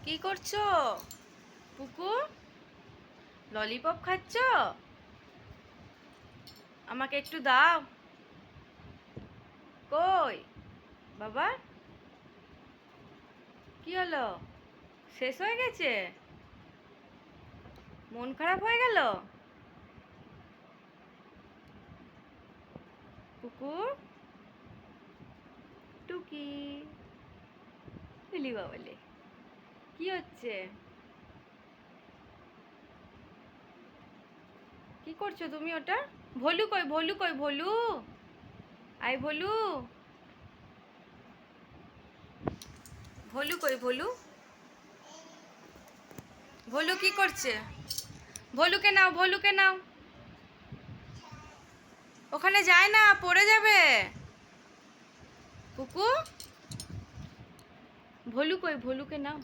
কি করছো পুকু? ললিপপ খাচ্ছ? আমাকে একটু দাও। কই বাবা, কি হলো? শেষ হয়ে গেছে? মন খারাপ হয়ে গেল? পুকু টুকি হিলি বাবলে, কি হচ্ছে? কি করছো তুমি ওটা? ভলু কই, ভলু কই, ভলু আই ভলু, ভলু কই, ভলু? ভলু কি করছে? ভলুকে নাও, ভলুকে নাও। ওখানে যায় না, পড়ে যাবে। পুকু ভলু কই, ভলুকে নাও।